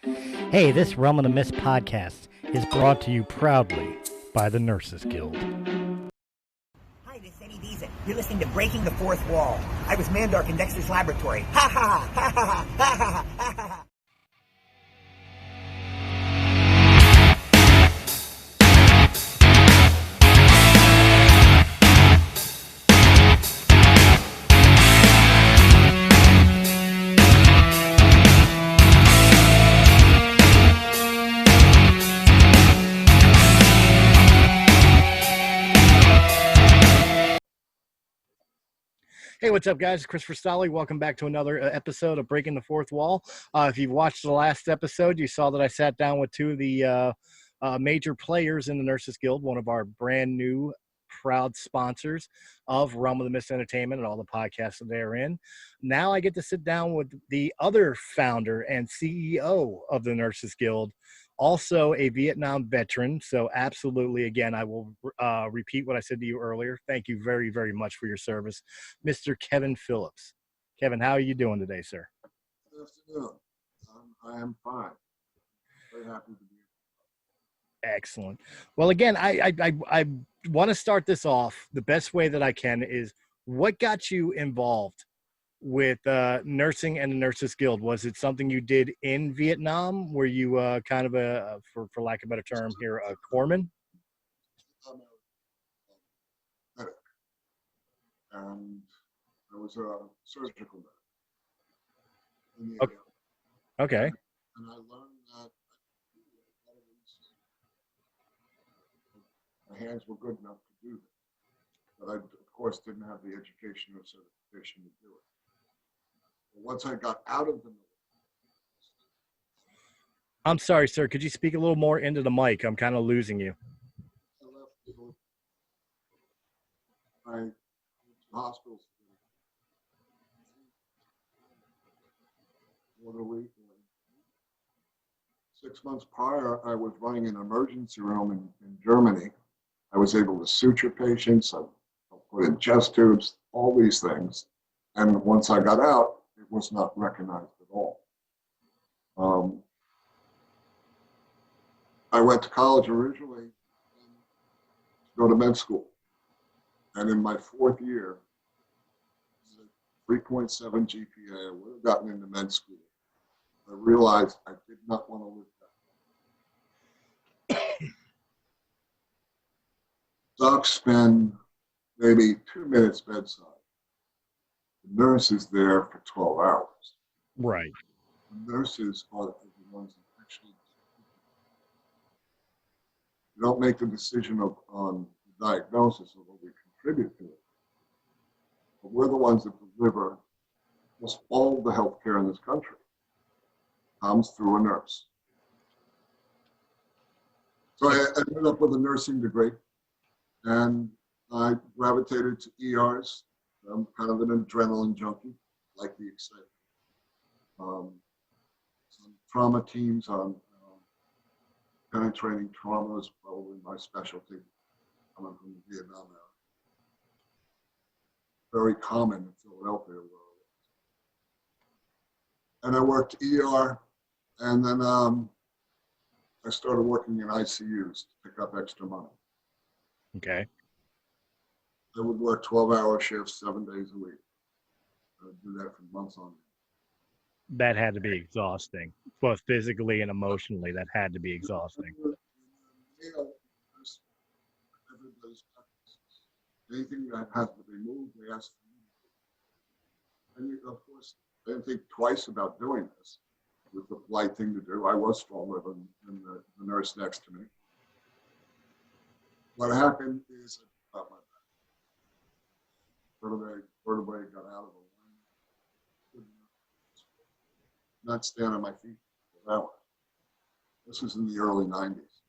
Hey, this Realm of the Mist podcast is brought to you proudly by the Nurses Guild. Hi, this is Eddie Deezen. You're listening to Breaking the Fourth Wall. I was Mandark in Dexter's laboratory. Ha ha ha ha ha ha ha ha ha. Hey, what's up, guys? Christopher Stolle. Welcome back to another episode of Breaking the Fourth Wall. If you've watched the last episode, you saw that I sat down with two of the major players in the Nurses Guild, one of our brand new proud sponsors of Realm of the Mist Entertainment and all the podcasts that they're in. Now I get to sit down with the other founder and CEO of the Nurses Guild, also a Vietnam veteran. So absolutely, again, I will repeat what I said to you earlier. Thank you very, very much for your service, Mr. Kevin Phillips. Kevin, how are you doing today, sir? Good afternoon. I am fine. Very happy to be here. Excellent. Well, again, I want to start this off the best way that I can is what got you involved with nursing and the Nurses Guild? Was it something you did in Vietnam? Were you kind of for lack of a better term here, a corpsman? I'm a medic, and I was a surgical medic in the area. Okay. And I learned that my hands were good enough to do this, but I, of course, didn't have the education or certification to do it. But once I got out of the military, I'm sorry, sir. Could you speak a little more into the mic? I'm kind of losing you. I left the military. I went to hospitals. Quarterly. 6 months prior, I was running an emergency room in Germany. I was able to suture patients, I put in chest tubes, all these things. And once I got out, it was not recognized at all. I went to college originally to go to med school. And in my fourth year, 3.7 GPA, I would have gotten into med school. I realized I did not want to live that. Docs spend maybe 2 minutes bedside. The nurse is there for 12 hours. Right. The nurses are the ones that actually, you don't make the decision on the diagnosis, although we contribute to it. But we're the ones that deliver almost all the healthcare in this country. Comes through a nurse. So I ended up with a nursing degree, and I gravitated to ERs. I'm kind of an adrenaline junkie, like the excitement. Some trauma teams on penetrating trauma is probably my specialty, coming from the Vietnam era. Very common in Philadelphia, where I was. And I worked ER, and then I started working in ICUs to pick up extra money. Okay. I would work 12-hour shifts, 7 days a week. I would do that for months on end. That had to be exhausting, both physically and emotionally. That had to be exhausting. You know, everybody's practices. Anything that has to be moved, they ask for me. And of course, I didn't think twice about doing this. It was the polite thing to do. I was stronger than the nurse next to me. What happened is I got my back. Vertebrae got out of the line. Not stand on my feet for hours. This was in the early 90s.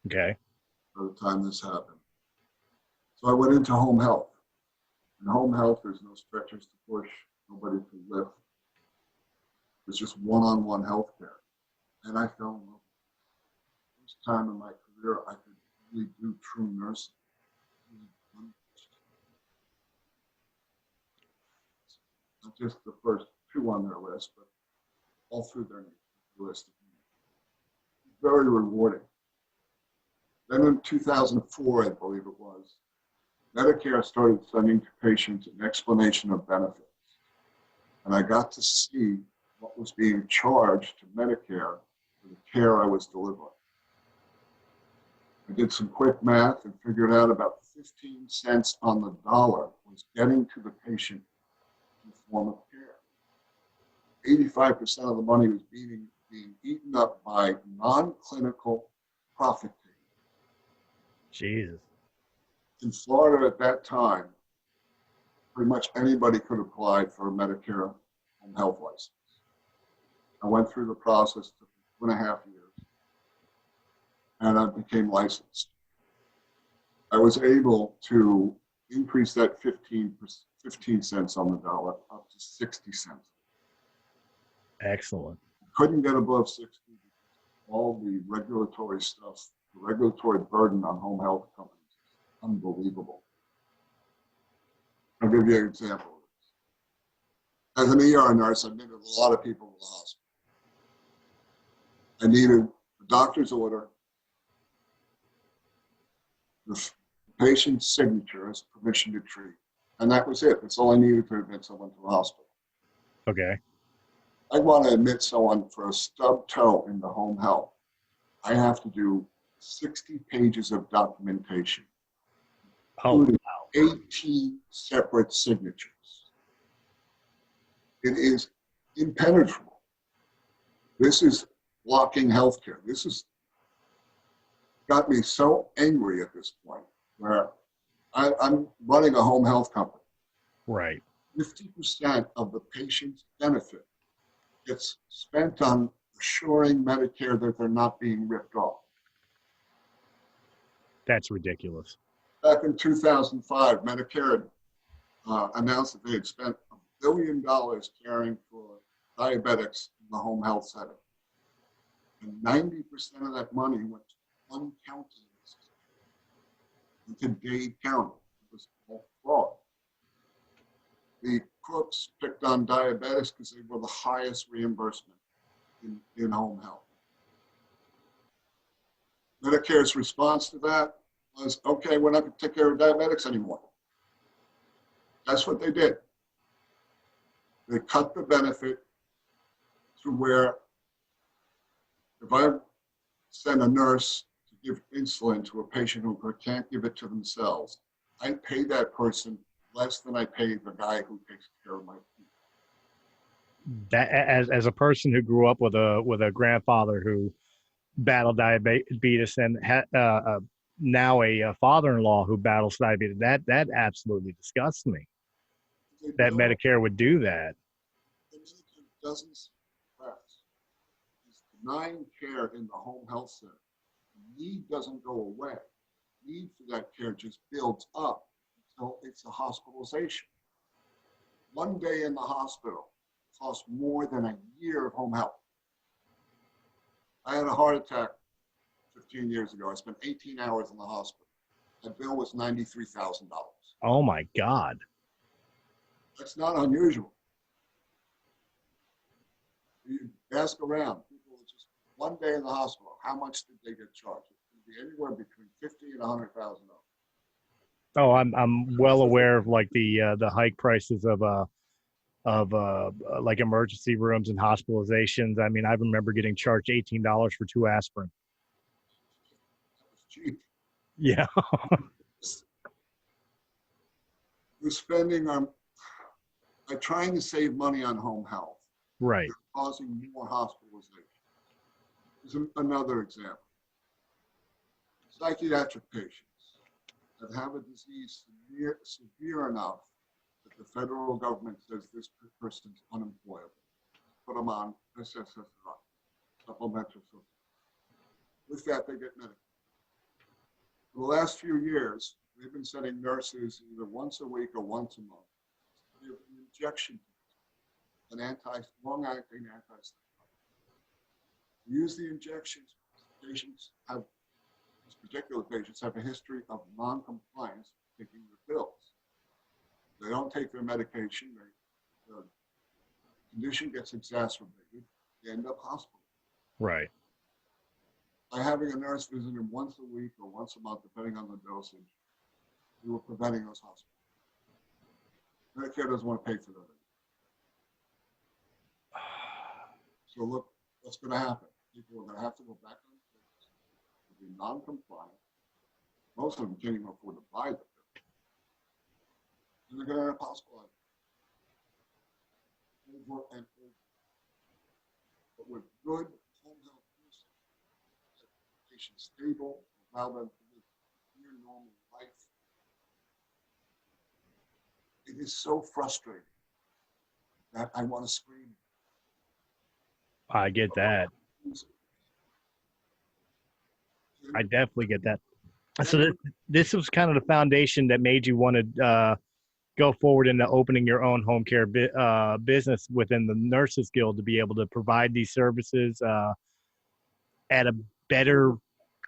Okay. By the time this happened. So I went into home health. In home health, there's no stretchers to push, nobody to lift. It's just one-on-one health care. And I fell in love. First time in my career I could really do true nursing. Not just the first two on their list, but all through their list. very rewarding. Then in 2004, I believe it was, Medicare started sending to patients an explanation of benefits. And I got to see what was being charged to Medicare for the care I was delivering. I did some quick math and figured out about 15 cents on the dollar was getting to the patient in the form of care. 85% of the money was being eaten up by non-clinical profit taking. Jesus. In Florida at that time, pretty much anybody could apply for a Medicare home health license. I went through the process, took 2.5 years, and I became licensed. I was able to increase that 15 cents on the dollar up to 60 cents. Excellent. Couldn't get above 60 because all the regulatory stuff, the regulatory burden on home health companies is unbelievable. I'll give you an example of this. As an ER nurse, I admitted a lot of people to the hospital. I needed a doctor's order, the patient's signature as permission to treat, and that was it. That's all I needed to admit someone to the hospital. Okay. I want to admit someone for a stub toe into home health. I have to do 60 pages of documentation, including 18 separate signatures. It is impenetrable. This is blocking healthcare. This has got me so angry at this point where I'm running a home health company. Right. 50% of the patient's benefit gets spent on assuring Medicare that they're not being ripped off. That's ridiculous. Back in 2005, Medicare announced that they had spent $1 billion caring for diabetics in the home health setting. And 90% of that money went to one county into Dade County. It was all fraud. The crooks picked on diabetics because they were the highest reimbursement in home health. Medicare's response to that was, okay, we're not going to take care of diabetics anymore. That's what they did. They cut the benefit to where if I send a nurse to give insulin to a patient who can't give it to themselves, I pay that person less than I pay the guy who takes care of my food. That as a person who grew up with a grandfather who battled diabetes and now a father-in-law who battles diabetes, that absolutely disgusts me. That Medicare would do that. Medicare doesn't suppress. It's denying care in the home health center. The need doesn't go away. The need for that care just builds up until it's a hospitalization. One day in the hospital costs more than a year of home health. I had a heart attack 15 years ago. I spent 18 hours in the hospital. That bill was $93,000. Oh my God. That's not unusual. You ask around, people just one day in the hospital, how much did they get charged? It could be anywhere between $50,000 and $100,000. Oh, I'm well aware of like the hike prices of like emergency rooms and hospitalizations. I mean, I remember getting charged $18 for 2 aspirin. That was cheap. Yeah. We're spending by trying to save money on home health. Right. We're causing more hospitalization. Here's another example. Psychiatric patients that have a disease severe enough that the federal government says this person's unemployable. Put them on SSSI, supplemental social. With that, they get Medicare. For the last few years, they've been sending nurses either once a week or once a month to give an injection to an long-acting antipsychotic. Use the injections. Patients have, these particular patients have a history of non-compliance taking their pills. They don't take their medication, the condition gets exacerbated, they end up hospitalized. Right. by having a nurse visit him once a week or once a month, depending on the dosage, we were preventing those hospitals. Medicare doesn't want to pay for that anymore. So look, what's going to happen? People are going to have to go back on the pills, be non-compliant. Most of them can't even afford to buy the pill. And they're going to have hospitalized over and over. But with good home health nursing, keep the patient stable, allow them to live a near normal life. It is so frustrating that I want to scream. I get that. I definitely get that. So this was kind of the foundation that made you want to go forward into opening your own home care business within the Nurses Guild to be able to provide these services at a better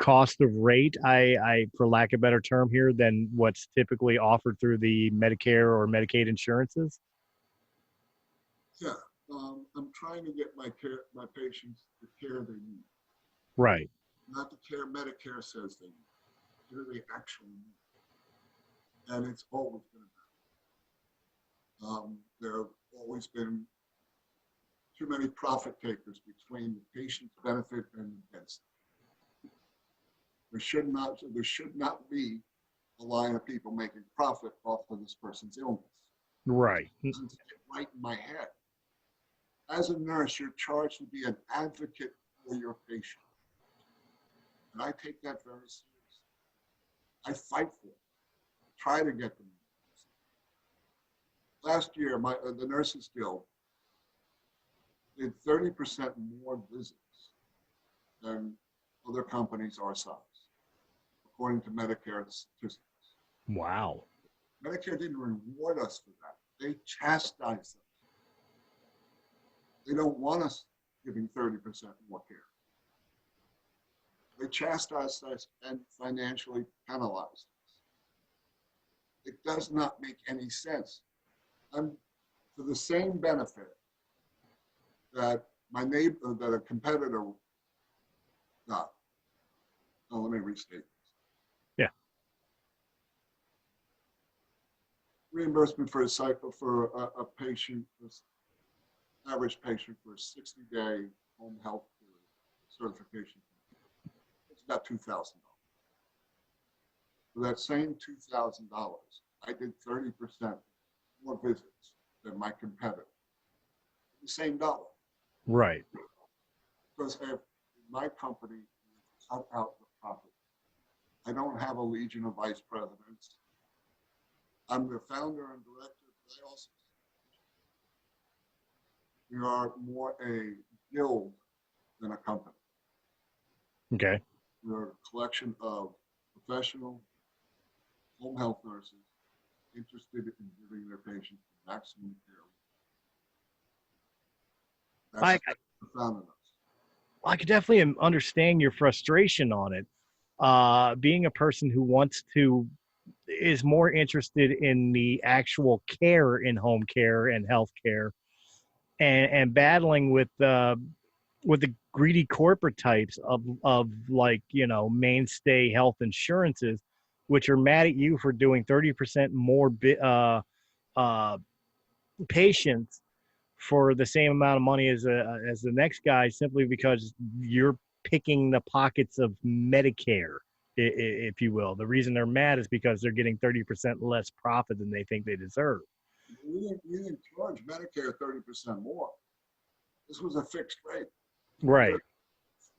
cost of rate, I for lack of a better term here, than what's typically offered through the Medicare or Medicaid insurances? Yeah, I'm trying to get my patients the care they need. Right. Not the care Medicare says they need. The care they actually need. And it's always been about. There have always been too many profit takers between the patient's benefit and the dentist. There should not be a line of people making profit off of this person's illness. Right. It doesn't fit right in my head. As a nurse, you're charged to be an advocate for your patient. And I take that very seriously. I fight for it. Try to get them. Last year, the Nurses Guild did 30% more visits than other companies our size, according to Medicare statistics. Wow. Medicare didn't reward us for that. They chastised us. They don't want us giving 30% more care. They chastised us and financially penalized us. It does not make any sense. For the same benefit that that a competitor got. Oh, let me restate this. Yeah. Reimbursement for a patient, average patient for a 60-day home health certification. It's about $2,000. For that same $2,000, I did 30% more visits than my competitor. The same dollar. Right. Because if my company cut out the profit, I don't have a legion of vice presidents. I'm the founder and director, but I also, we are more a guild than a company. Okay. We're a collection of professional home health nurses interested in giving their patients the maximum care. That's the founder of us. I could definitely understand your frustration on it. Being a person who is more interested in the actual care in home care and healthcare, and battling with the greedy corporate types of like, mainstay health insurances, which are mad at you for doing 30% more patients for the same amount of money as the next guy, simply because you're picking the pockets of Medicare, if you will. The reason they're mad is because they're getting 30% less profit than they think they deserve. We didn't charge Medicare 30% more. This was a fixed rate. Right.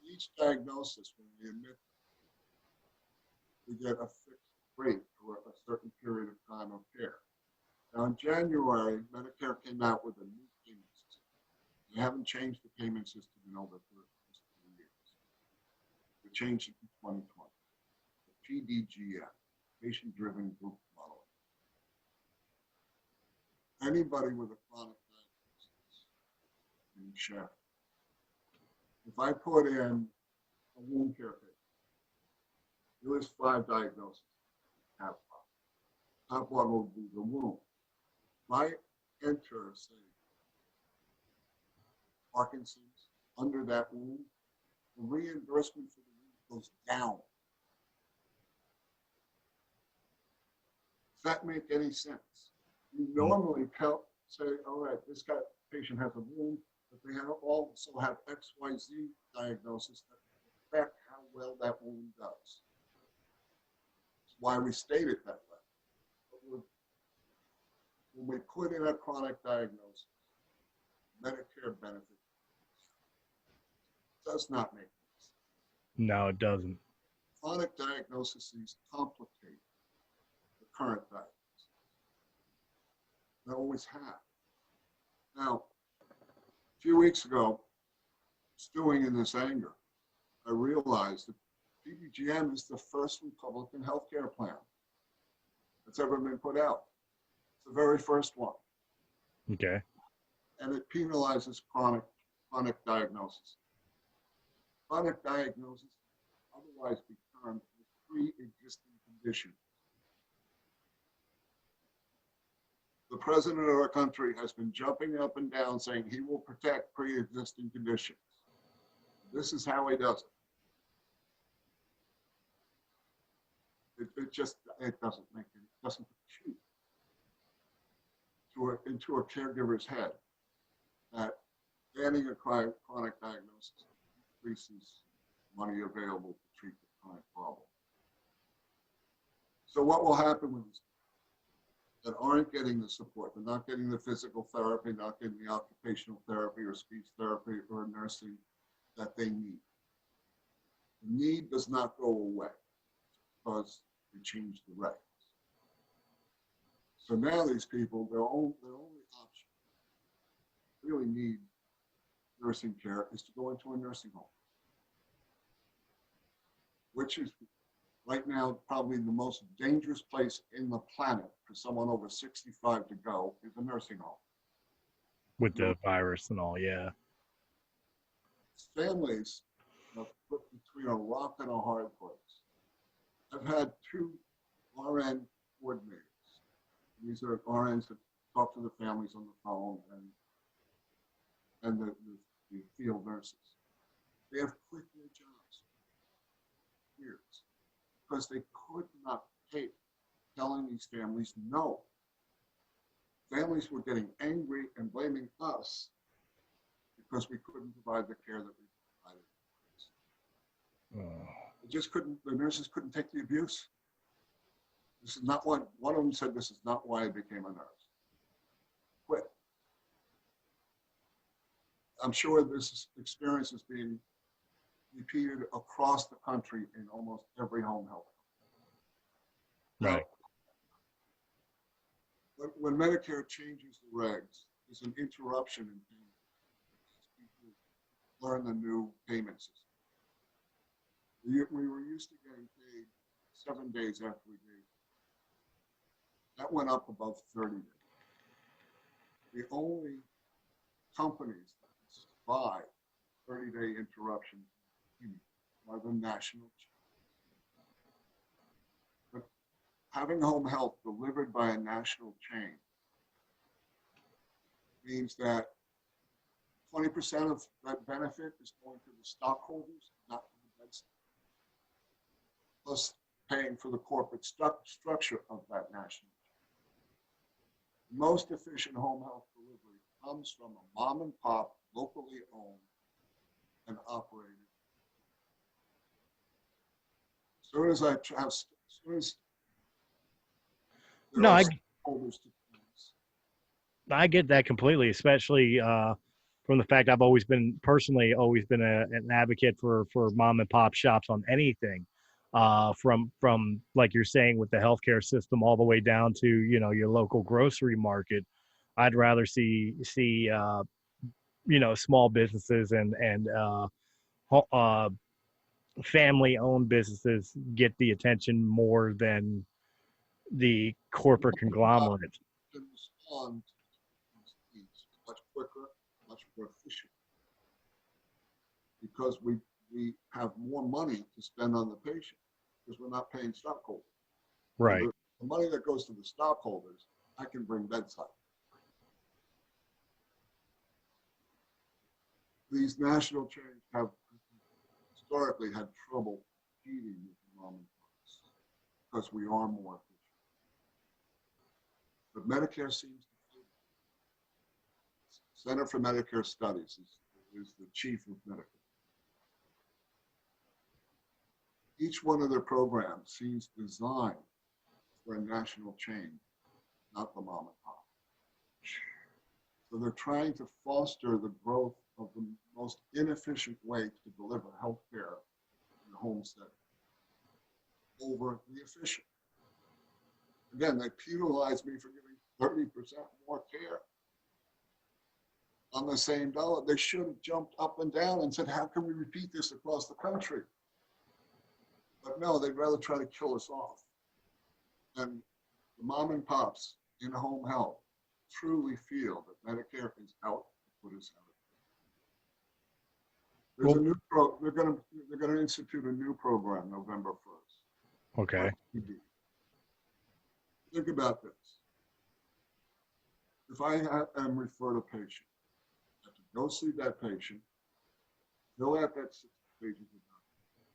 Each diagnosis, when we admit, we get a fixed rate for a certain period of time of care. Now, in January, Medicare came out with a new payment system. They haven't changed the payment system in over 3 years. They changed it in 2020. The PDGM, Patient-Driven Group Model. Anybody with a chronic diagnosis can share. If I put in a wound care patient, there is 5 diagnoses. Top one will be the wound. If I enter, say, Parkinson's under that wound, the reimbursement for the wound goes down. Does that make any sense? You normally say, all right, this patient has a wound, but they also have XYZ diagnosis that affect how well that wound does. That's why we state it that way. But when we put in a chronic diagnosis, Medicare benefit does not make sense. No, it doesn't. Chronic diagnoses complicate the current diagnosis. They always have. Now, a few weeks ago, stewing in this anger, I realized that PBGM is the first Republican healthcare plan that's ever been put out. It's the very first one. Okay. And it penalizes chronic diagnosis. Chronic diagnosis, otherwise be termed as pre-existing condition. The president of our country has been jumping up and down saying he will protect pre-existing conditions. This is how he does it. It doesn't make it doesn't compute into a caregiver's head that adding a chronic diagnosis increases money available to treat the chronic problem. So what will happen with these that aren't getting the support, they're not getting the physical therapy, not getting the occupational therapy or speech therapy or nursing that they need? The need does not go away because we change the regs. So now these people, their only option really need nursing care is to go into a nursing home, which is right now probably the most dangerous place in the planet for someone over 65 to go is a nursing home. With the virus and all, yeah. Families are put between a rock and a hard place. I've had 2 RN coordinators. These are RNs that talk to the families on the phone and the field nurses. They have quit their jobs years because they could not take telling these families no. Families were getting angry and blaming us because we couldn't provide the care that we provided. It just couldn't, the nurses couldn't take the abuse. This is not what, one of them said, this is not why I became a nurse. Quit. I'm sure this experience is being repeated across the country in almost every home health. Right. Now, when Medicare changes the regs, there's an interruption in payment. People learn the new payment system. We were used to getting paid 7 days after we gave. That went up above 30 days. The only companies that survive 30-day interruption are the national chains. But having home health delivered by a national chain means that 20% of that benefit is going to the stockholders, not to the bedside, plus paying for the corporate structure of that national chain. The most efficient home health delivery comes from a mom and pop, locally owned and operated. As soon as No, I get that completely, especially from the fact I've always been an advocate for mom and pop shops on anything, from like you're saying with the healthcare system all the way down to your local grocery market. I'd rather see small businesses and family-owned businesses get the attention more than the corporate conglomerate. can respond to these needs much quicker, much more efficient, because we have more money to spend on the patient because we're not paying stockholders. Right. The money that goes to the stockholders, I can bring bedside. These national chains have historically had trouble competing with the mom and pops because we are more efficient. But Medicare seems to fit. Center for Medicare Studies is the chief of Medicare. Each one of their programs seems designed for a national chain, not the mom and pop. So they're trying to foster the growth of the most inefficient way to deliver health care in the home setting over the efficient. Again, they penalize me for giving 30% more care on the same dollar. They should have jumped up and down and said, how can we repeat this across the country? But no, they'd rather try to kill us off. And the mom and pops in home health truly feel that Medicare is out to put us out. There's a new they're going to institute a new program November 1st. Okay. Think about this. If I am referred a patient, I have to go see that patient, fill out that 6 pages of documentation,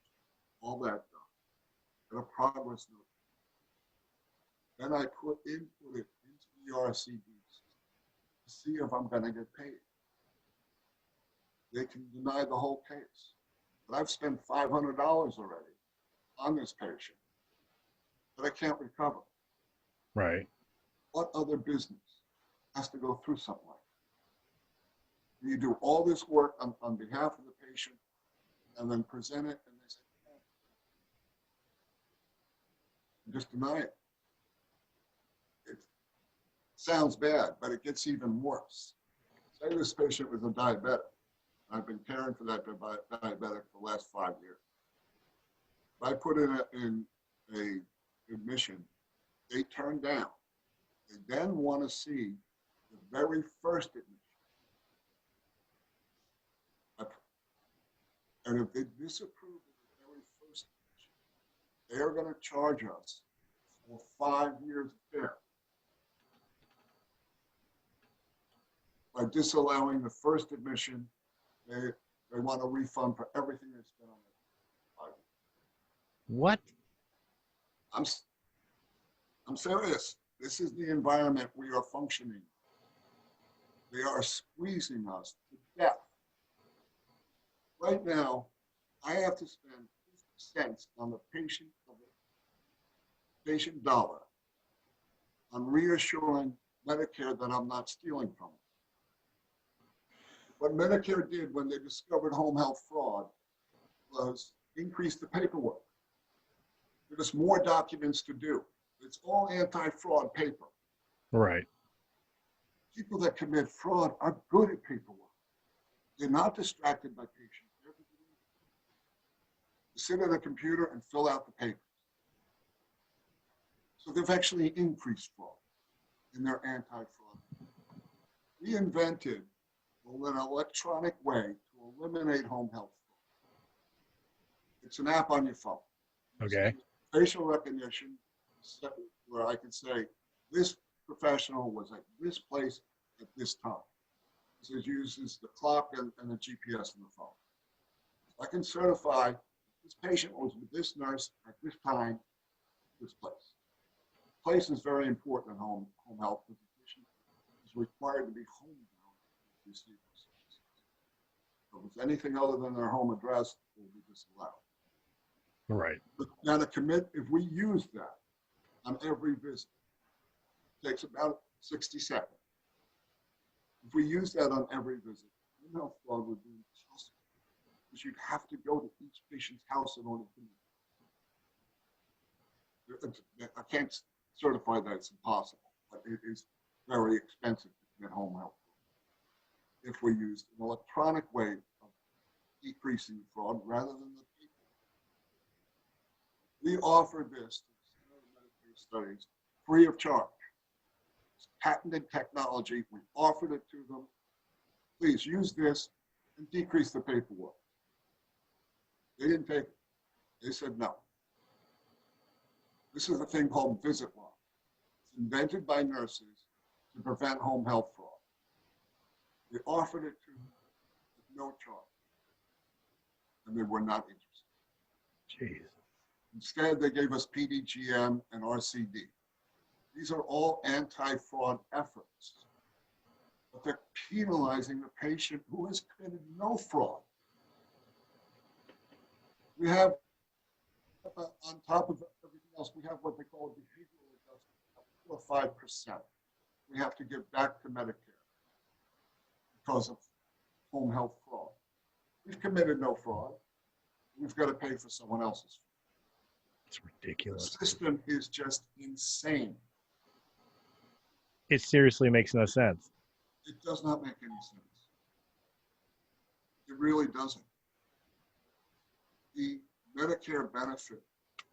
all that done, and a progress note. Then I input it into the RCD to see if I'm going to get paid. They can deny the whole case. But I've spent $500 already on this patient that I can't recover. Right. What other business has to go through something like that? You do all this work on behalf of the patient and then present it and they say, oh. Just deny it. It sounds bad, but it gets even worse. Say this patient was a diabetic. I've been caring for that diabetic for the last 5 years. If I put in a admission, they turn down. They then want to see the very first admission. And if they disapprove of the very first admission, they are going to charge us for 5 years of care. By disallowing the first admission, they want a refund for everything they spent on it. 5 years. What? I'm serious. This is the environment we are functioning. They are squeezing us to death. Right now, I have to spend 50 cents on the patient dollar on reassuring Medicare that I'm not stealing from them. What Medicare did when they discovered home health fraud was increase the paperwork. Give us more documents to do. It's all anti-fraud paper. Right. People that commit fraud are good at paperwork. They're not distracted by patients. They sit at a computer and fill out the papers. So they've actually increased fraud in their anti-fraud. We invented an electronic way to eliminate home health fraud. It's an app on your phone. Okay. Facial recognition, where I can say, this professional was at this place at this time. So it uses the clock and the GPS on the phone. I can certify this patient was with this nurse at this time, this place. Place is very important in home health because the patient is required to be homebound to receive those services. So if it's anything other than their home address, it will be disallowed. Right. Now to commit, if we use that on every visit, it takes about 60 seconds. If we use that on every visit, home health fraud would be impossible because you'd have to go to each patient's house in order to do it. I can't certify that it's impossible, but it is very expensive to get home health fraud if we use an electronic way of decreasing fraud rather than the people. We offer this to the Center for Medicare Studies free of charge. It's patented technology. We offered it to them. Please use this and decrease the paperwork. They didn't take it. They said no. This is a thing called Visit Log. It's invented by nurses to prevent home health fraud. We offered it to them at no charge, and they were not interested. Jeez. Instead, they gave us PDGM and RCD. These are all anti-fraud efforts, but they're penalizing the patient who has committed no fraud. We have, on top of everything else, we have what they call a behavioral adjustment of 4 or 5%. We have to give back to Medicare because of home health fraud. We've committed no fraud. We've got to pay for someone else's. It's ridiculous. The system is just insane. It seriously makes no sense. It does not make any sense. It really doesn't. The Medicare benefit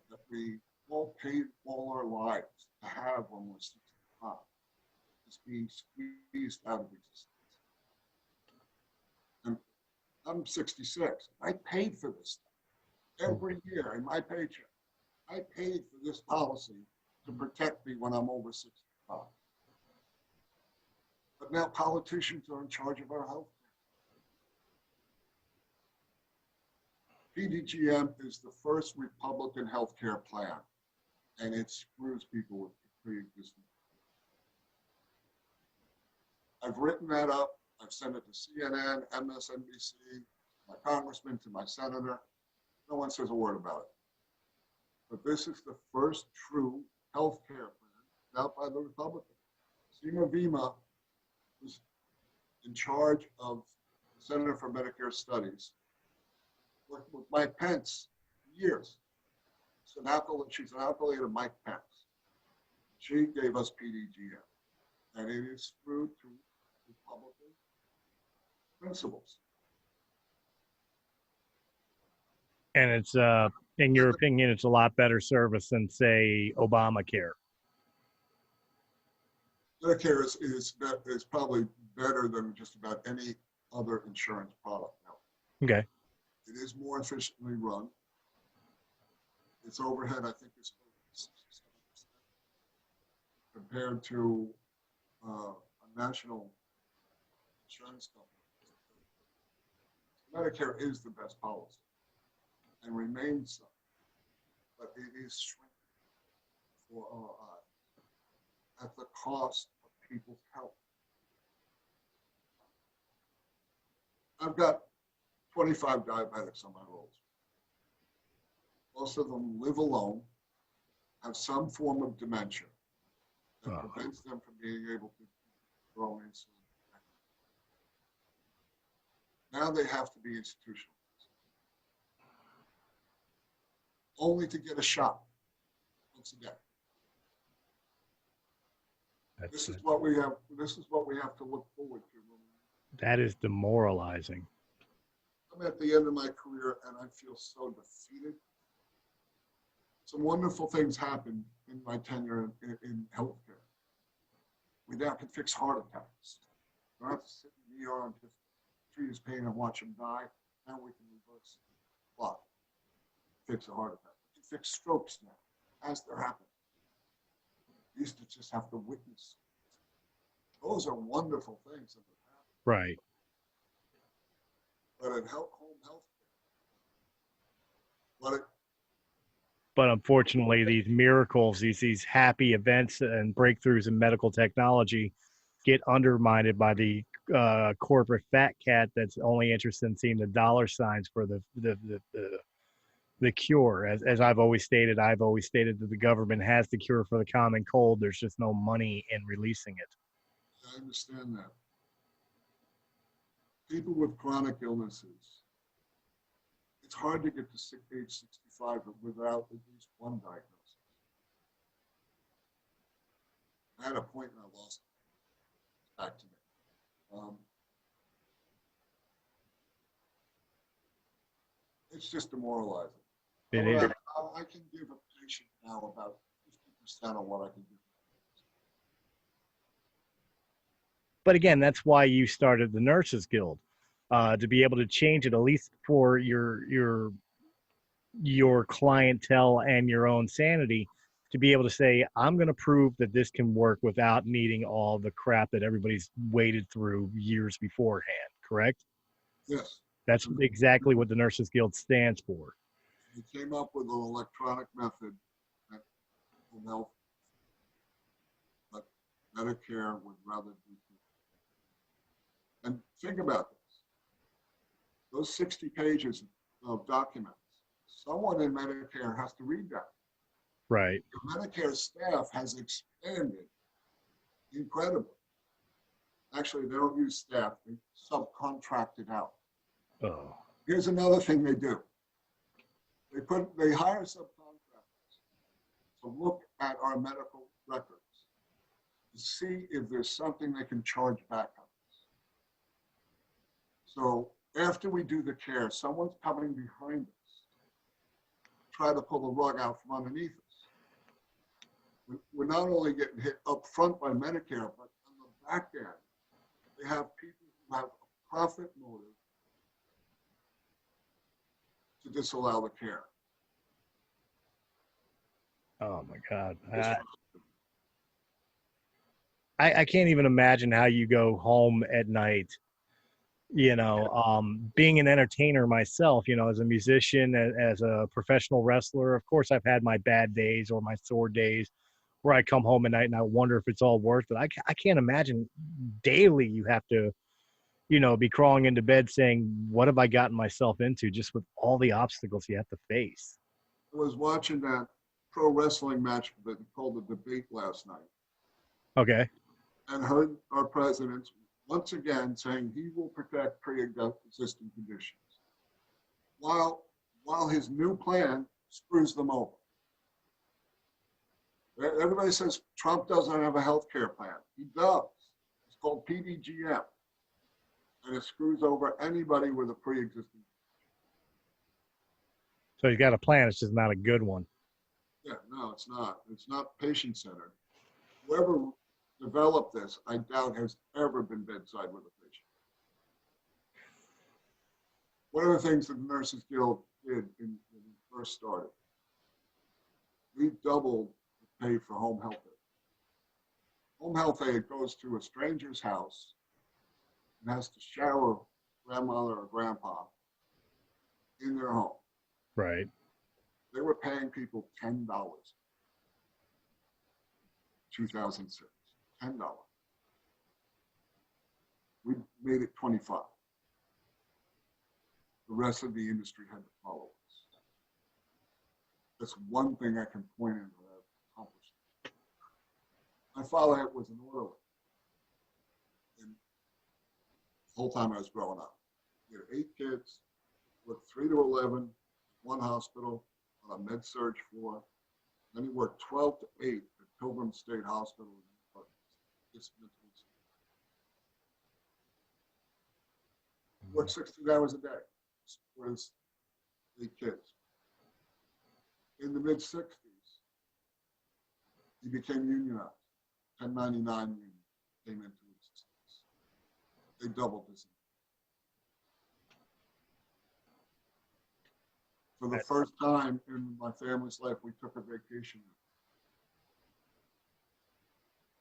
that we all paid all our lives to have when we're 65 is being squeezed out of existence. And I'm 66. I paid for this stuff every year in my paycheck. I paid for this policy to protect me when I'm over 65. But now politicians are in charge of our health care. PDGM is the first Republican health care plan, and it screws people with pre-existing. I've written that up. I've sent it to CNN, MSNBC, my congressman, to my senator. No one says a word about it. But this is the first true health care plan out by the Republicans. Seema Vima was in charge of the Center for Medicare Studies, worked with Mike Pence for years. She's an affiliate of Mike Pence. She gave us PDGM, and it is through to Republican principles. And it's, in your opinion, it's a lot better service than, say, Obamacare. Medicare is probably better than just about any other insurance product now. Okay. It is more efficiently run. Its overhead, I think, is 67% compared to a national insurance company. Medicare is the best policy and remains so, but it is shrinking for our eyes at the cost of people's health. I've got 25 diabetics on my rolls. Most of them live alone, have some form of dementia that prevents them from being able to grow insulin. Now they have to be institutionalized, only to get a shot once a day. This is what we have. This is what we have to look forward to. That is demoralizing. I'm at the end of my career, and I feel so defeated. Some wonderful things happened in my tenure in healthcare. We now can fix heart attacks. We don't have to sit in the ER and just treat his pain and watch him die. Now we can reverse the clot, fix a heart attack. We can fix strokes now, as they're happening. We used to just have to witness. Those are wonderful things that have happened. Right. But in home health care, but unfortunately, these miracles, these happy events and breakthroughs in medical technology get undermined by the corporate fat cat that's only interested in seeing the dollar signs for the cure. As I've always stated that the government has the cure for the common cold. There's just no money in releasing it. I understand that. People with chronic illnesses, it's hard to get to age 65 without at least one diagnosis. I had a point and I lost it. Back to me. It's just demoralizing. It is. I can give a patient now about 50% of what I can give. But again, that's why you started the Nurses Guild, to be able to change it, at least for your clientele and your own sanity, to be able to say, I'm going to prove that this can work without needing all the crap that everybody's waded through years beforehand. Correct? Yes. That's exactly what the Nurses Guild stands for. They came up with an electronic method at home health, but Medicare would rather do it. And think about this. Those 60 pages of documents, someone in Medicare has to read that. Right. The Medicare staff has expanded incredibly. Actually, they don't use staff, they subcontract it out. Oh. Here's another thing they do. They hire subcontractors to look at our medical records to see if there's something they can charge back on us. So after we do the care, someone's coming behind us, try to pull the rug out from underneath us. We're not only getting hit up front by Medicare, but on the back end, they have people who have a profit motive to disallow the care. Oh my God. I can't even imagine how you go home at night, being an entertainer myself, as a musician, as a professional wrestler. Of course, I've had my bad days or my sore days where I come home at night and I wonder if it's all worth it. I can't imagine daily you have to, be crawling into bed saying, what have I gotten myself into, just with all the obstacles you have to face. I was watching that pro wrestling match that called the debate last night. Okay. And heard our president once again saying he will protect pre-existing conditions, while his new plan screws them over. Everybody says Trump doesn't have a health care plan. He does. It's called PDGM, and it screws over anybody with a pre-existing. So he's got a plan. It's just not a good one. Yeah, no, it's not. It's not patient-centered. Whoever developed this, I doubt has ever been bedside with a patient. One of the things that the Nurses Guild did when we first started, we doubled the pay for home health aid. Home health aid goes to a stranger's house and has to shower grandmother or grandpa in their home. Right. They were paying people $10. 2006. $10. We made it 25. The rest of the industry had to follow us. That's one thing I can point in that I've accomplished. My father was an orderly. And the whole time I was growing up. He had 8 kids, worked 3 to 11, one hospital on a med-surg floor. Then he worked 12 to 8 at Pilgrim State Hospital. Worked 16 hours a day for his 8 kids. In the mid-60s, he became unionized. 1099 union came into existence. They doubled his income. For the first time in my family's life, we took a vacation.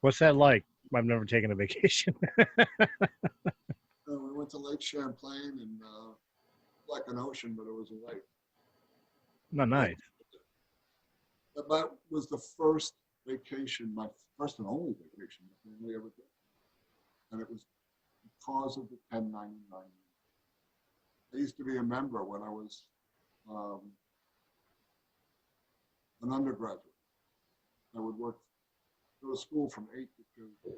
What's that like? I've never taken a vacation. We went to Lake Champlain, and like an ocean, but it was a lake. Not nice. That was the first vacation, my first and only vacation my family ever did. And it was because of the 1099. I used to be a member when I was an undergraduate. I would go to school from 8 to 2,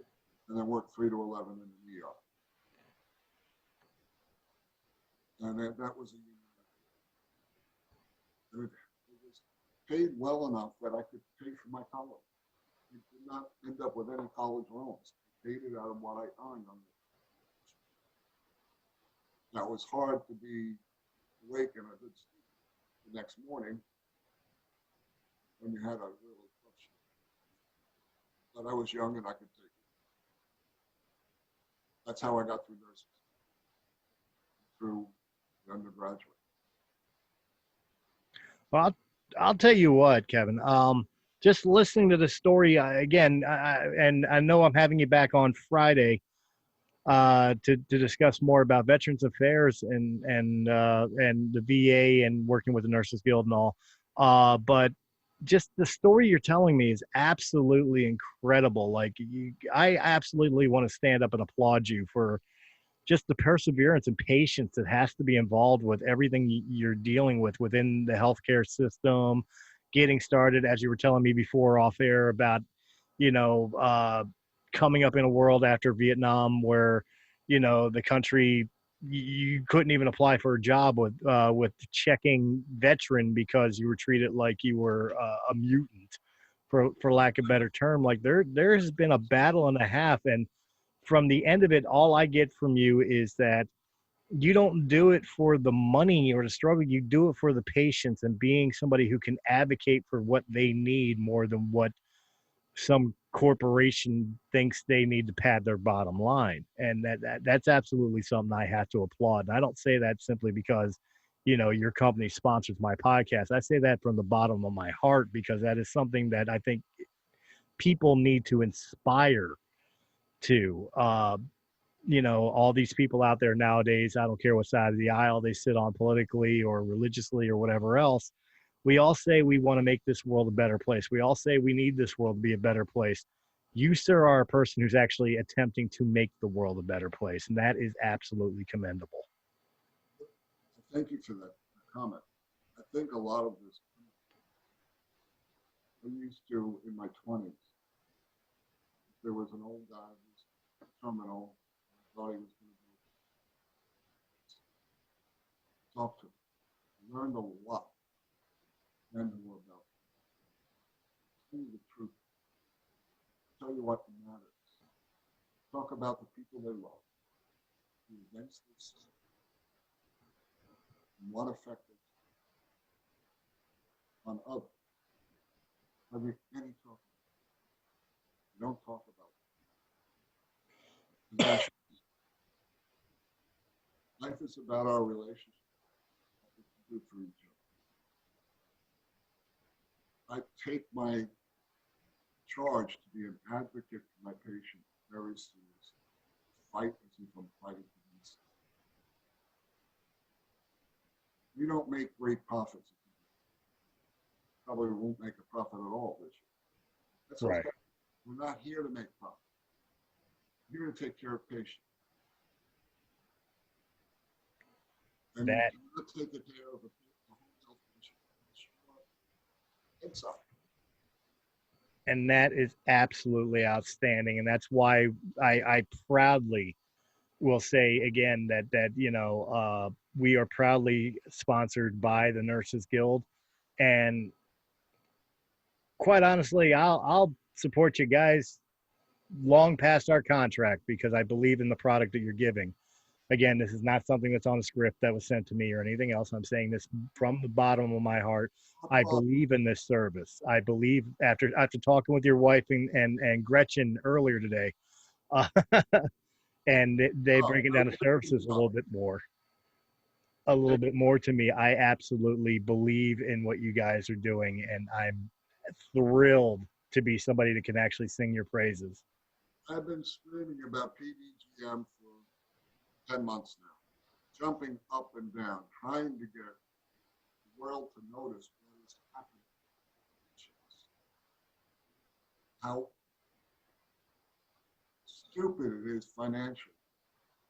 and then work 3 to 11 in the ER. And that was a union. And it was paid well enough that I could pay for my college. I did not end up with any college loans. I paid it out of what I earned on it. Now, it was hard to be awake and a good sleep the next morning when you had a really tough shift. But I was young and I could take it. That's how I got through nursing, through the undergraduate. Well, I'll tell you what, Kevin. Just listening to the story again, and I know I'm having you back on Friday. to discuss more about Veterans Affairs and the VA and working with the Nurses Guild and all. But just the story you're telling me is absolutely incredible. Like I absolutely want to stand up and applaud you for just the perseverance and patience that has to be involved with everything you're dealing with within the healthcare system, getting started, as you were telling me before off air about, you know, coming up in a world after Vietnam where, you know, the country, you couldn't even apply for a job with checking veteran because you were treated like you were a mutant, for lack of a better term. Like there has been a battle and a half, and from the end of it, all I get from you is that you don't do it for the money or the struggle. You do it for the patients and being somebody who can advocate for what they need more than what some corporation thinks they need to pad their bottom line. And that's absolutely something I have to applaud. And I don't say that simply because, you know, your company sponsors my podcast. I say that from the bottom of my heart because that is something that I think people need to inspire to. You know, all these people out there nowadays, I don't care what side of the aisle they sit on politically or religiously or whatever else, we all say we want to make this world a better place. We all say we need this world to be a better place. You, sir, are a person who's actually attempting to make the world a better place, and that is absolutely commendable. Thank you for that comment. I think a lot of this, I used to, in my 20s, there was an old guy who was terminal. I thought he was going to talk to him. I learned a lot. Learned more about him. Tell you the truth. Tell you what matters. Talk about the people they love. The events they see. And what effect they have on others. Every penny talk about it. You don't talk about it. Life is about our relationship. What we can do for each other. I take my charge to be an advocate for my patient very seriously. Fight as if I'm fighting for myself. We don't make great profits. Probably won't make a profit at all this year. That's right. Okay. We're not here to make profit. We're here to take care of patients. And That you cannot take care of a home health patient. It's up. and that is absolutely outstanding, and that's why I proudly will say again that you know, we are proudly sponsored by the Nurses Guild, and quite honestly, I'll support you guys long past our contract because I believe in the product that you're giving. Again, this is not something that's on a script that was sent to me or anything else. I'm saying this from the bottom of my heart. I believe in this service. I believe after talking with your wife and Gretchen earlier today, uh, and they breaking down the services a little bit more to me. I absolutely believe in what you guys are doing, and I'm thrilled to be somebody that can actually sing your praises. I've been screaming about PDGM for 10 months now, jumping up and down, trying to get the world to notice what is happening. How stupid it is financially.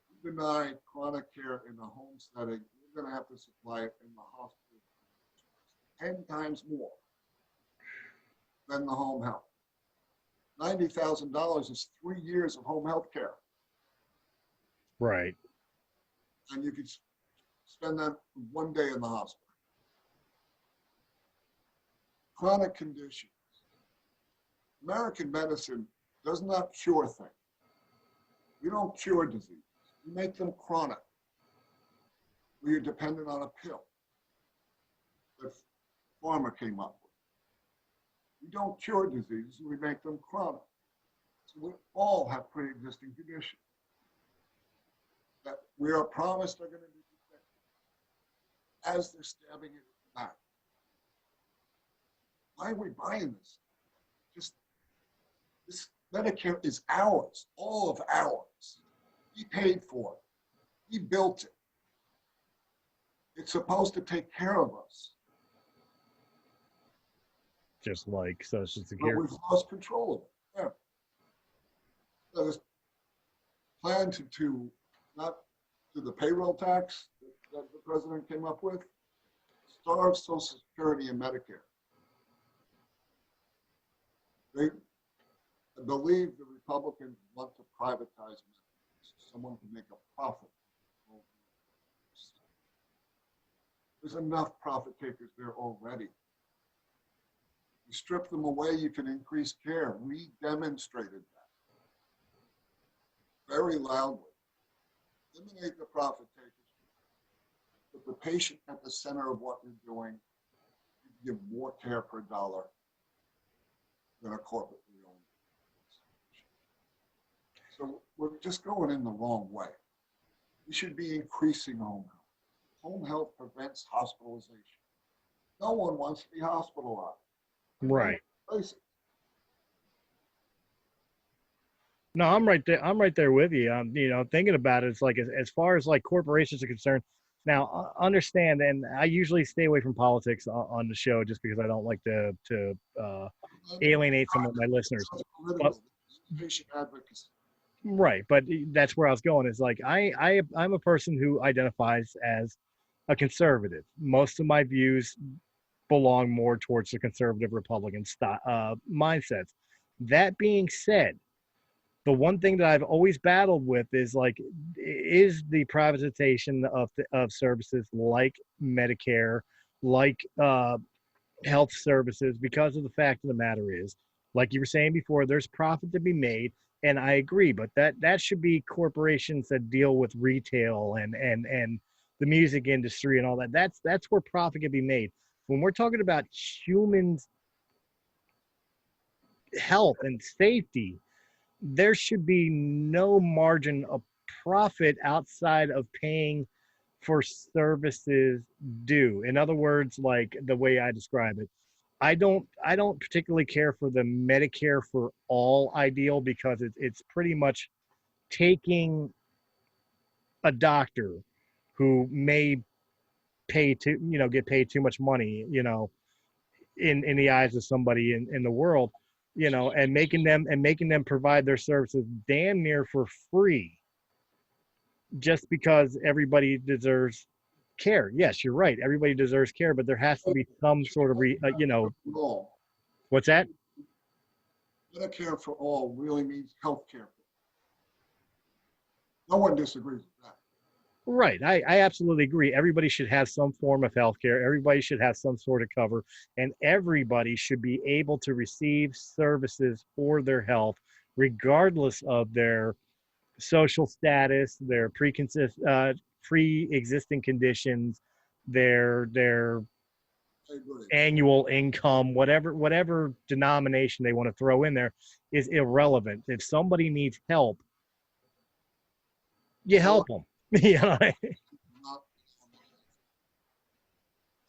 You deny chronic care in the home setting, you're going to have to supply it in the hospital 10 times more than the home health. $90,000 is 3 years of home health care. Right. And you could spend that 1 day in the hospital. Chronic conditions. American medicine does not cure things. We don't cure diseases. We make them chronic. We are dependent on a pill that pharma came up with. We don't cure diseases, we make them chronic. So we all have pre-existing conditions that we are promised are going to be protected as they're stabbing it in the back. Why are we buying this? Just this Medicare is ours, all of ours. He paid for it. He built it. It's supposed to take care of us. Just like Social But Security. we've lost control of it. Yeah. So this plan to not do the payroll tax that the president came up with, starve Social Security and Medicare. I believe the Republicans want to privatize medicine so someone can make a profit. There's enough profit takers there already. You strip them away, you can increase care. We demonstrated that very loudly. Eliminate the profit takers. Put the patient at the center of what you're doing. You give more care per dollar than a corporately owned institution. So we're just going in the wrong way. We should be increasing home health. Home health prevents hospitalization. No one wants to be hospitalized. Right. Places. No, I'm right there. I'm right there with you. You know, thinking about it, it's like as far as like corporations are concerned. Now, understand, and I usually stay away from politics on the show just because I don't like to alienate some of my listeners. But, Patient advocacy. right, but that's where I was going. Is like I'm a person who identifies as a conservative. Most of my views belong more towards the conservative Republican mindsets. That being said, the one thing that I've always battled with is like, is the privatization of services like Medicare, like health services, because of the fact of the matter is, like you were saying before, there's profit to be made, and I agree, but that should be corporations that deal with retail and the music industry and all that. That's where profit can be made. When we're talking about humans' health and safety, there should be no margin of profit outside of paying for services due. In other words, like the way I describe it, I don't particularly care for the Medicare for all ideal because it's pretty much taking a doctor who may get paid too much money, in the eyes of somebody in the world, and making them provide their services damn near for free just because everybody deserves care. Yes, you're right. Everybody deserves care, but there has to be some sort of what's that? Medicare for all really means health care. No one disagrees with that. Right. I absolutely agree. Everybody should have some form of health care. Everybody should have some sort of cover, and everybody should be able to receive services for their health, regardless of their social status, their pre-existing conditions, their annual income, whatever denomination they want to throw in there is irrelevant. If somebody needs help, you help them. You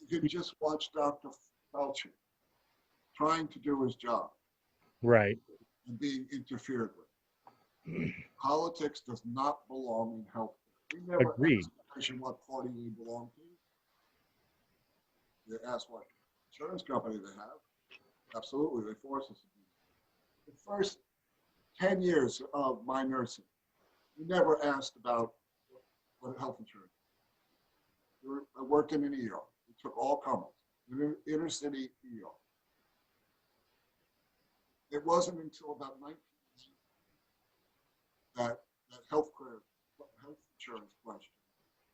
can just watch Dr. Fauci trying to do his job. Right. And being interfered with. Politics does not belong in healthcare. We never Agreed. ask the patient what party they belong to. They ask what insurance company they have. Absolutely, they force us to do that. The first 10 years of my nursing, we never asked about what health insurance. I worked in an ER. We took all comers, inner city ER. It wasn't until about 19 that health insurance question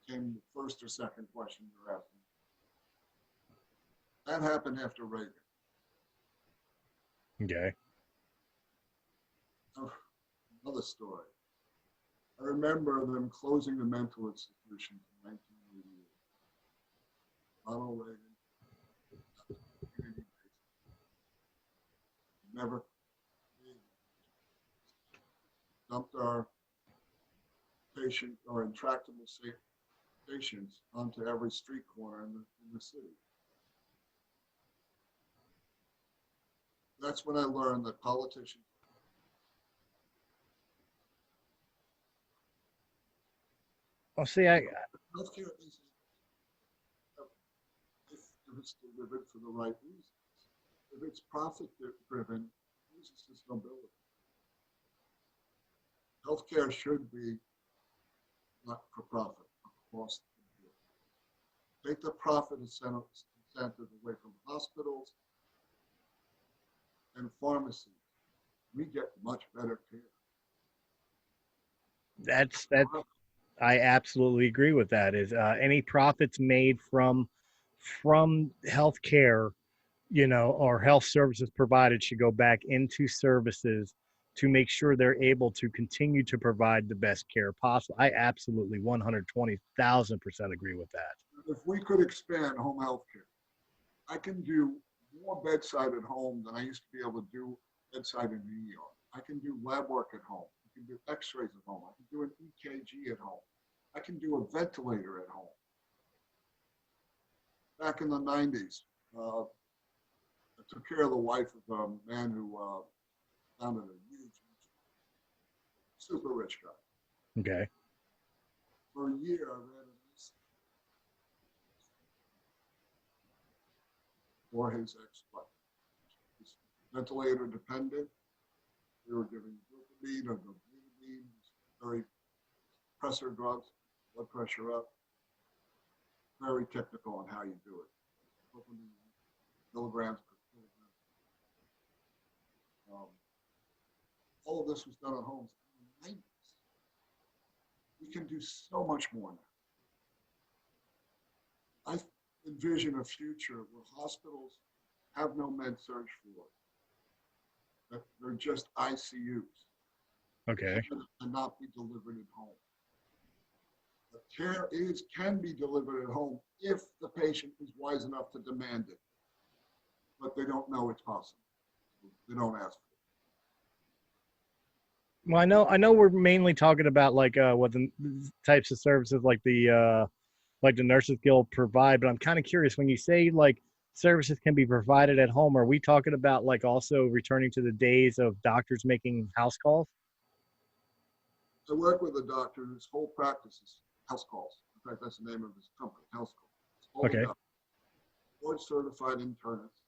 came the first or second question you're asking. That happened after Reagan. Okay. Another story. I remember them closing the mental institutions in 1988. Ronald Reagan, never dumped our intractable patients onto every street corner in the city. That's when I learned that politicians Oh, see, Healthcare is, if it's delivered for the right reasons. If it's profit driven, it loses its nobility. Healthcare should be not for profit across the board. Take the profit incentive away from hospitals and pharmacies. We get much better care. that's I absolutely agree with that. Is any profits made from healthcare, or health services provided should go back into services to make sure they're able to continue to provide the best care possible. I absolutely 120,000% agree with that. If we could expand home health care, I can do more bedside at home than I used to be able to do bedside in the ER. I can do lab work at home. I can do x-rays at home. I can do an EKG at home. I can do a ventilator at home. Back in the 90s, I took care of the wife of a man who founded a huge, super rich guy. Okay. For a year, I ran a list for his ex-wife. He's ventilator dependent. We were giving dopamine or dopamine, very pressure drugs, blood pressure up. Very technical on how you do it. Dopamine, milligrams per kilogram. All of this was done at home in the 90s. We can do so much more now. I envision a future where hospitals have no med surg floor, that they're just ICUs. Okay. And not be delivered at home. The care can be delivered at home if the patient is wise enough to demand it, but they don't know it's possible. They don't ask for it. Well, I know we're mainly talking about like what the types of services like the Nurses Guild provide, but I'm kind of curious when you say like services can be provided at home, are we talking about like also returning to the days of doctors making house calls? I work with a doctor whose whole practice is house calls. In fact, that's the name of his company, House Calls. Okay. Board certified internist,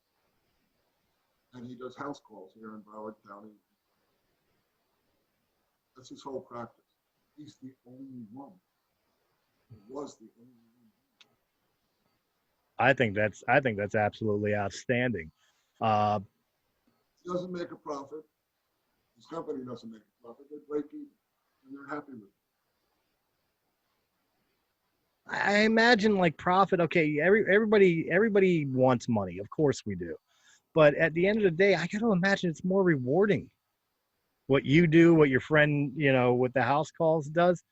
and he does house calls here in Broward County. That's his whole practice. He's the only one. He was the only one. I think that's absolutely outstanding. Uh, He doesn't make a profit. His company doesn't make a profit. They break even, and they're happy with it. I imagine like profit. Okay, everybody wants money. Of course we do. But at the end of the day, I got to imagine it's more rewarding. What you do, what your friend, with the house calls does.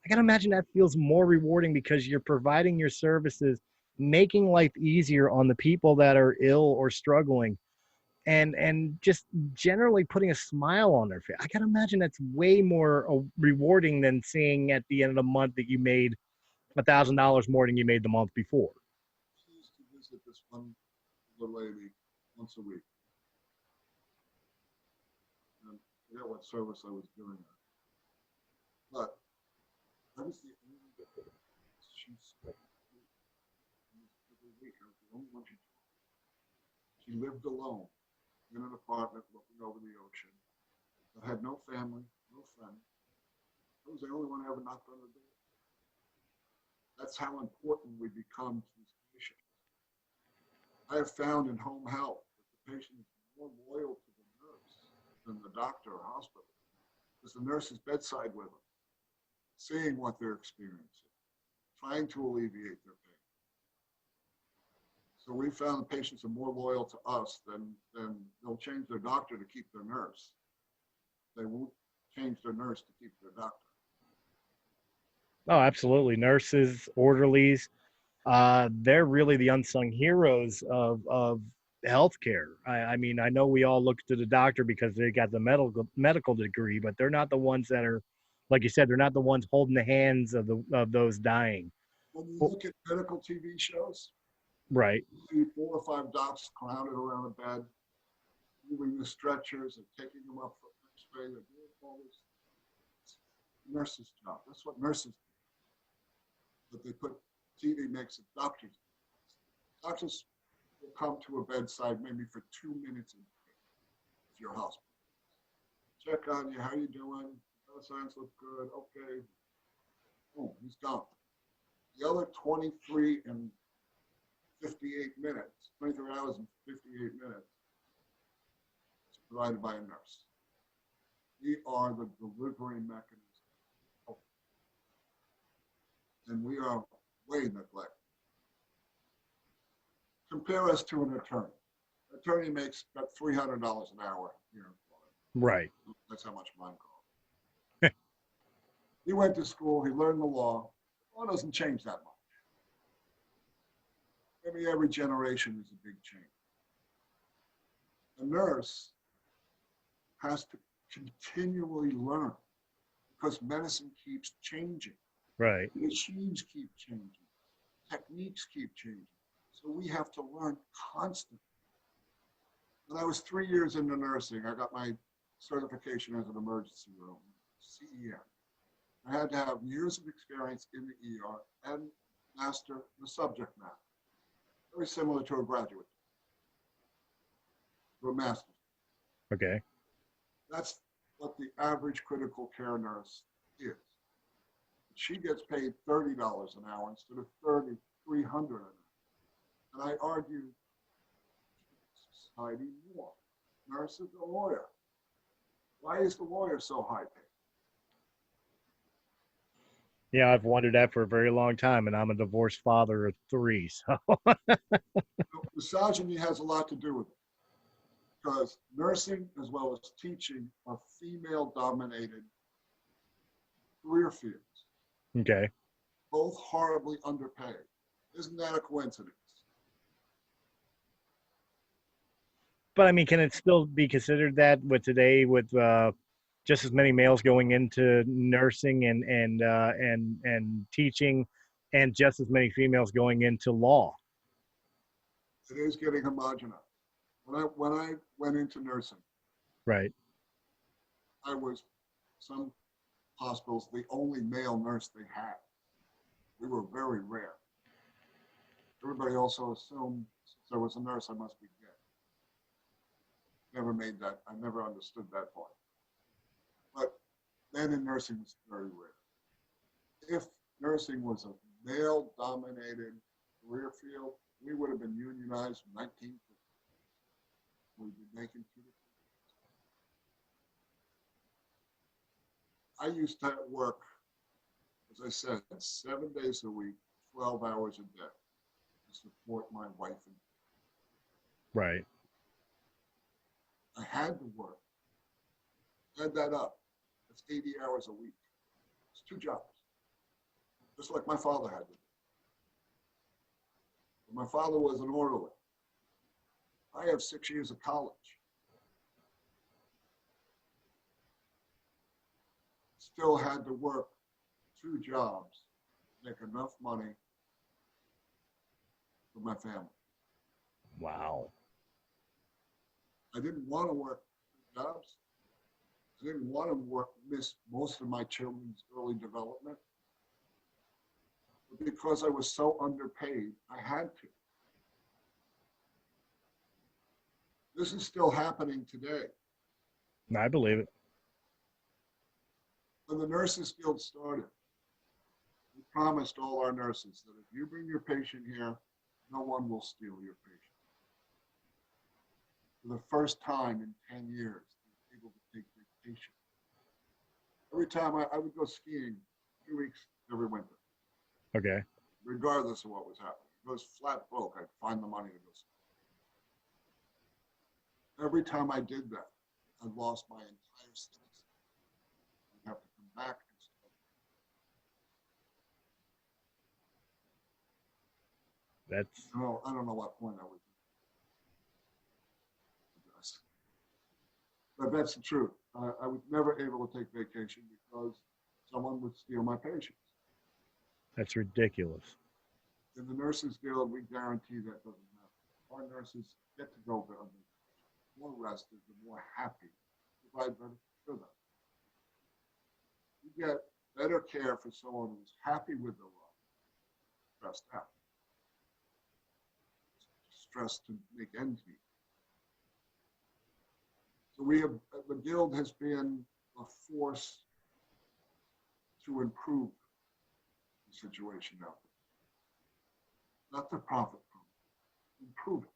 I got to imagine that feels more rewarding because you're providing your services, making life easier on the people that are ill or struggling, and just generally putting a smile on their face. I can imagine that's way more rewarding than seeing at the end of the month that you made $1,000 more than you made the month before. She used to visit this one little lady once a week. And I forget what service I was doing there. But I was the only she spoke every week. I was the only one she talked to. She lived alone in an apartment looking over the ocean. I had no family, no friends. I was the only one who ever knocked on the door. That's how important we become to these patients. I have found in home health that the patient is more loyal to the nurse than the doctor or hospital, because the nurse is bedside with them, seeing what they're experiencing, trying to alleviate their pain. So we found the patients are more loyal to us than they'll change their doctor to keep their nurse. They won't change their nurse to keep their doctor. Oh, absolutely. Nurses, orderlies, they're really the unsung heroes of healthcare. I mean, I know we all look to the doctor because they got the medical degree, but they're not the ones that are, like you said, they're not the ones holding the hands of those dying. When you look at medical TV shows, Right. you see 4 or 5 docs crowded around a bed, moving the stretchers and taking them up for X-ray. They're doing all this. It's the nurse's job. That's what nurses do. but they put TV makes it doctors. Doctors will come to a bedside maybe for 2 minutes a day if you're hospital. Check on you, how you doing? Oh, signs look good, okay. Boom, he's gone. The other 23 and 58 minutes, 23 hours and 58 minutes, is provided by a nurse. We are the delivery mechanism. And we are way neglected. Compare us to an attorney. An attorney makes about $300 an hour here in Florida. Right. That's how much mine costs. He went to school, he learned the law. The law doesn't change that much. Maybe every generation is a big change. A nurse has to continually learn because medicine keeps changing. Right. Machines keep changing. Techniques keep changing. So we have to learn constantly. When I was 3 years into nursing, I got my certification as an emergency room, CEM. I had to have years of experience in the ER and master the subject matter. Very similar to a graduate, to a master's. Okay. That's what the average critical care nurse is. She gets paid $30 an hour instead of $300 an hour. And I argue, society more. Nurse is a lawyer. Why is the lawyer so high paid? Yeah, I've wondered that for a very long time, and I'm a divorced father of 3. So Misogyny has a lot to do with it because nursing as well as teaching are female-dominated career fields. okay. Both horribly underpaid. Isn't that a coincidence? But I mean, can it still be considered that with today, with just as many males going into nursing and teaching, and just as many females going into law? It is getting homogenized. When I went into nursing, Right. I was some hospitals the only male nurse they had. We were very rare. Everybody also assumed since I was a nurse, I must be gay. Never made that. I never understood that part. But men in nursing was very rare. If nursing was a male-dominated career field, we would have been unionized in 1950. We'd be making $2 to $3. I used to work, as I said, 7 days a week, 12 hours a day to support my wife and Right. I had to work. Add that up. That's 80 hours a week. It's 2 jobs. Just like my father had to do. But my father was an orderly. I have 6 years of college. Still had to work 2 jobs, make enough money for my family. Wow. I didn't want to work 2 jobs. I didn't want to miss most of my children's early development. But because I was so underpaid, I had to. This is still happening today. I believe it. When the Nurses Guild started, we promised all our nurses that if you bring your patient here, no one will steal your patient. For the first time in 10 years, they were able to take vacation. Every time I would go skiing 2 weeks every winter. Okay. Regardless of what was happening. If it was flat broke, I'd find the money to go ski. Every time I did that, I lost my entire status. I'd have to come back and start. That's I don't know what point I was in. But that's the truth. I was never able to take vacation because someone would steal my patients. ridiculous. In the Nurses Guild, we guarantee that doesn't happen. Our nurses get to go on vacation, more rested and more happy, provide better for them. You get better care for someone who's happy with their life, stressed out, stressed to make ends meet. So the Guild has been a force to improve the situation out there. Not to profit from it, improve it.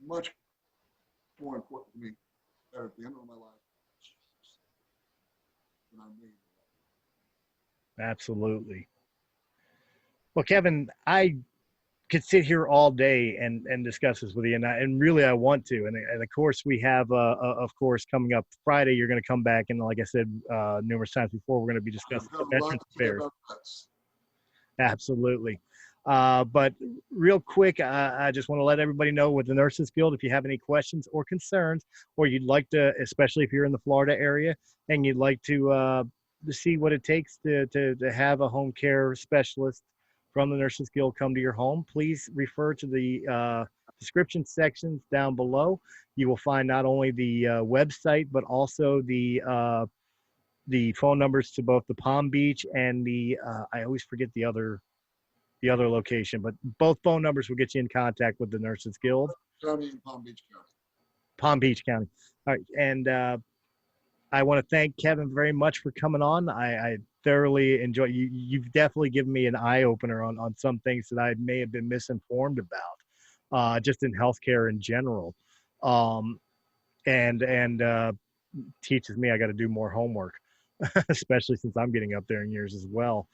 Much more important to me that at the end of my life than I made. Absolutely. Well, Kevin, I could sit here all day and discuss this with you, and really I want to. And of course, we have, of course, coming up Friday, you're going to come back. And like I said numerous times before, we're going to be discussing I've got the a lot Veterans to say Affairs. about that. Absolutely. But real quick, I just want to let everybody know with the Nurses Guild, if you have any questions or concerns, or you'd like to, especially if you're in the Florida area and you'd like to see what it takes to have a home care specialist from the Nurses Guild come to your home, please refer to the description sections down below. You will find not only the website, but also the phone numbers to both the Palm Beach and the I always forget the other location, but both phone numbers will get you in contact with the Nurses Guild. County in Palm Beach County. Palm Beach County. All right, and I want to thank Kevin very much for coming on. I thoroughly enjoy you. You've definitely given me an eye opener on some things that I may have been misinformed about, just in healthcare in general, and teaches me I got to do more homework, especially since I'm getting up there in years as well.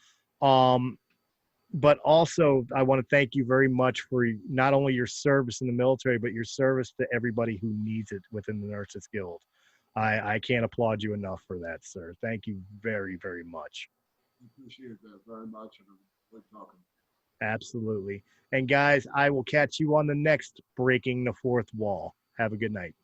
But also, I want to thank you very much for not only your service in the military, but your service to everybody who needs it within the Nurses Guild. I can't applaud you enough for that, sir. Thank you very, very much. I appreciate that very much, and I'm talking. Absolutely. And guys, I will catch you on the next Breaking the Fourth Wall. Have a good night.